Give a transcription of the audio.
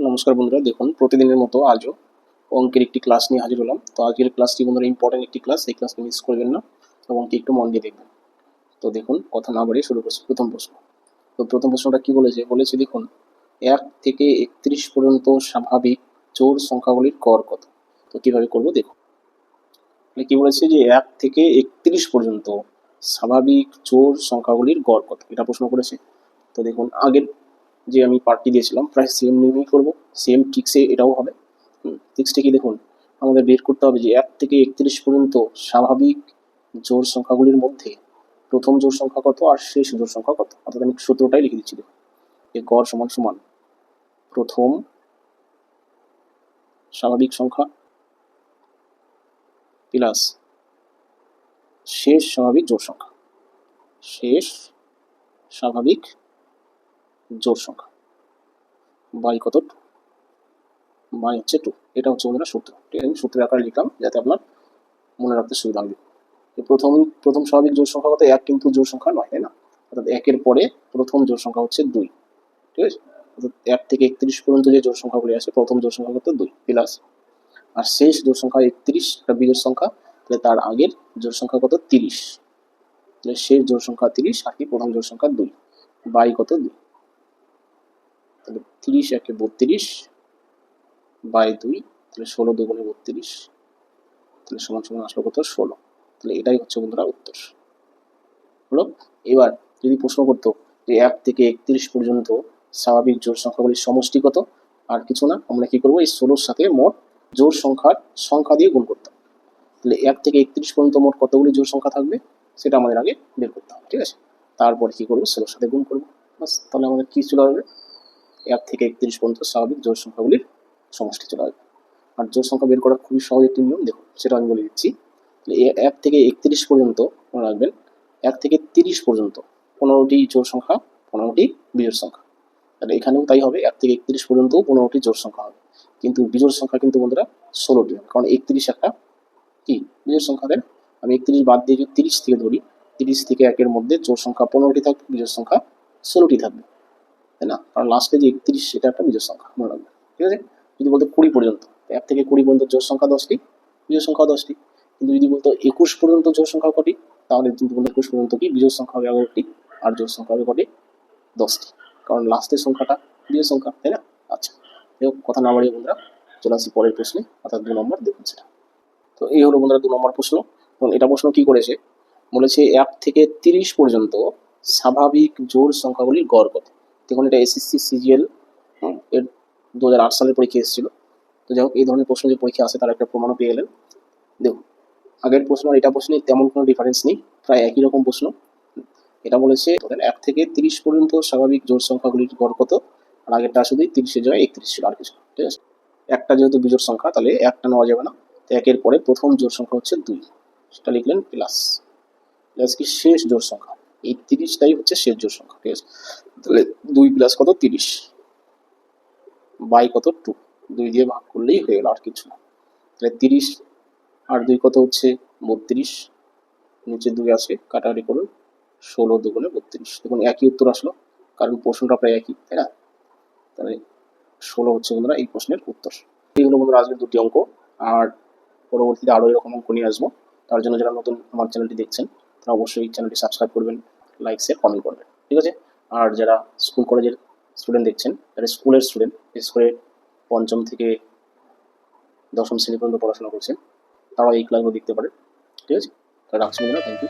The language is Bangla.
নমস্কার বন্ধুরা, দেখুন প্রতিদিনের মতো আজও অঙ্কের একটি ক্লাস নিয়ে হাজির হলাম। তো আজকের ক্লাসটি বন্ধুরা ইম্পর্টেন্ট একটি ক্লাস, এই ক্লাসটি মিস করবেন না এবং একটু মন দিয়ে দেখবেন। তো দেখুন, কথা না বাড়িয়ে শুরু করছি প্রথম প্রশ্ন। তো প্রথম প্রশ্নটা কি বলেছে দেখুন, 1 থেকে 31 পর্যন্ত স্বাভাবিক জোড় সংখ্যাগুলির গড় কত? তো কিভাবে করবো দেখুন। কি বলেছে যে 1 থেকে 31 পর্যন্ত স্বাভাবিক জোড় সংখ্যাগুলির গড় কত, এটা প্রশ্ন করেছে। তো দেখুন, আগের যে আমি পার্টটি দিয়েছিলাম প্রায় সেম নিয়মেই করবো, সেম ট্রিক্সে এটাও হবে। ট্রিক্সটা কি দেখুন, আমাদের বের করতে হবে যে 1 থেকে 31 পর্যন্ত স্বাভাবিক জোড় সংখ্যাগুলির মধ্যে প্রথম জোড় সংখ্যা কত আর শেষ জোড় সংখ্যা কত। অর্থাৎ আমি সূত্রটাই লিখে দিচ্ছি, দেখুন যে গড় সমান সমান প্রথম স্বাভাবিক সংখ্যা প্লাস শেষ স্বাভাবিক জোড় সংখ্যা, শেষ স্বাভাবিক জোড় সংখ্যা বাই কত, বাই হচ্ছে 2। এটা হচ্ছে বন্ধুরা সূত্র। ঠিক আছে, আমি সূত্রের আকারে লিখলাম যাতে আপনার মনে রাখতে সুবিধা হবে। প্রথম স্বাভাবিক জোড় সংখ্যা কত? 1 কিন্তু জোড় সংখ্যা নয়, তাই না? অর্থাৎ 1-এর পরে প্রথম জোড় সংখ্যা হচ্ছে 2। ঠিক আছে, অর্থাৎ 1 থেকে 31 পর্যন্ত যে জোড় সংখ্যাগুলি আছে প্রথম জোড় সংখ্যা কত? 2 প্লাস, আর শেষ জোড় সংখ্যা 31, একটা বিজোড় সংখ্যা, তাহলে তার আগের জোড় সংখ্যা কত? 30। তাহলে শেষ জোড় সংখ্যা 30 আর কি প্রথম জোড় সংখ্যা 2 বাই কত? 2। তাহলে 30 একে 32 বাই 2, তাহলে 16 দুগুণে 32, তাহলে সমান সমান আসলো কত? 16। তাহলে এটাই হচ্ছে বন্ধুরা উত্তর হলো। এবার যদি প্রশ্ন করতো যে 1 থেকে 31 পর্যন্ত স্বাভাবিক জোড় সংখ্যাগুলির সমষ্টি কত, আর কিছু না, আমরা কি করবো, এই 16-র সাথে মোট জোড় সংখ্যার সংখ্যা দিয়ে গুণ করতাম। তাহলে 1 থেকে 31 পর্যন্ত মোট কতগুলি জোড় সংখ্যা থাকবে সেটা আমাদের আগে বের করতে হবে। ঠিক আছে, তারপর কি করবো, 16-র সাথে গুণ করবো, বাস। তাহলে আমাদের কি চলে আসবে, 1 থেকে 31 পর্যন্ত স্বাভাবিক জোড় সংখ্যাগুলির সমষ্টি চলে আসবে। আর জোড় সংখ্যা বের করার খুবই সহজ একটি নিয়ম, দেখুন সেটা আমি বলে দিচ্ছি। 1 থেকে 31 পর্যন্ত মনে রাখবেন, 1 থেকে 30 পর্যন্ত 15টি জোড় সংখ্যা, 15টি বিজোড় সংখ্যা। তাহলে এখানেও তাই হবে, 1 থেকে 31 পর্যন্ত 15টি জোড় সংখ্যা হবে, কিন্তু বিজোড় সংখ্যা কিন্তু বন্ধুরা 16টি হবে, কারণ 31 একটা কি বিজোড় সংখ্যা। দেন আমি 31 বাদ দিয়ে যদি 30 থেকে ধরি, 30 থেকে 1-এর মধ্যে জোড় সংখ্যা 15টি থাকবে, বিজোড় সংখ্যা 16টি থাকবে, তাই না? কারণ লাস্টে যে 31 সেটা একটা বিজোড় সংখ্যা, মনে রাখবেন। ঠিক আছে, যদি বলতো 20 পর্যন্ত, 1 থেকে 20 পর্যন্ত জোড় সংখ্যা 10টি, বিজোড় সংখ্যা 10টি। কিন্তু যদি বলতো 21 পর্যন্ত জোড় সংখ্যা কটি, তাহলে কিন্তু বলতো 21 পর্যন্ত কি বিজোড় সংখ্যা হবে 11টি আর জোড় সংখ্যা হবে কটি? 10টি, কারণ লাস্টের সংখ্যাটা বিজোড় সংখ্যা, তাই না? আচ্ছা, কথা না বাড়িয়ে বন্ধুরা চলে আসি পরের প্রশ্নে, অর্থাৎ 2 নম্বর। দেখুন সেটা, তো এই হলো বন্ধুরা 2 নম্বর প্রশ্ন। এবং এটা প্রশ্ন কি করেছে, বলেছে 1 থেকে 30 পর্যন্ত স্বাভাবিক জোড় সংখ্যাগুলির গড় কত। দেখুন এটা এসএসসি সিজিএল এর 2008 সালের পরীক্ষা এসেছিল। তো যাই হোক, এই ধরনের প্রশ্ন যে পরীক্ষা আসে তার একটা প্রমাণও পেয়ে গেলেন। দেখুন, আগের প্রশ্ন আর এটা প্রশ্নে তেমন কোনো ডিফারেন্স নেই, প্রায় একই রকম প্রশ্ন। এটা বলেছে 1 থেকে 30 পর্যন্ত স্বাভাবিক জোড় সংখ্যাগুলির গড় কত, আর আগেরটা শুধুই 30-এর জায়গায় 31 ছিল, আর কিছু। ঠিক আছে, একটা যেহেতু বিজোড় সংখ্যা তাহলে একটা নেওয়া যাবে না, তো 1-এর পরে প্রথম জোড় সংখ্যা হচ্ছে 2, সেটা লিখলেন প্লাস, প্লাস কি শেষ জোড় সংখ্যা, এই 30টাই হচ্ছে শেষ জোড় সংখ্যা। ঠিক আছে, তাহলে 2 প্লাস কত? 30 বাই কত? 2, 2 দিয়ে ভাগ করলেই হয়ে গেল, আর কিছু না। তাহলে 30 আর 2 কত হচ্ছে? 32, নিচে 2 আছে, কাটাকাটি করুন, 16 দুগুণে 32। দেখুন একই উত্তর আসলো, কারণ প্রশ্নটা প্রায় একই, তাই না? তাহলে 16 হচ্ছে বন্ধুরা এই প্রশ্নের উত্তর। এই হলো বন্ধুরা আজকের 2টি অঙ্ক, আর পরবর্তীতে আরও এরকম অঙ্ক নিয়ে আসবো। তার জন্য যারা নতুন আমার চ্যানেলটি দেখছেন তারা অবশ্যই চ্যানেলটি সাবস্ক্রাইব করবেন, লাইক শেয়ার কমেন্ট করবেন। ঠিক আছে, আর যারা স্কুল কলেজের স্টুডেন্ট দেখছেন, যারা স্কুলের স্টুডেন্ট, বিশেষ করে 5ম থেকে 10ম শ্রেণী পর্যন্ত পড়াশোনা করছেন, তারাও এই ক্লাসগুলো দেখতে পারেন। ঠিক আছে, তাহলে রাখছি বন্ধুরা, থ্যাংক ইউ।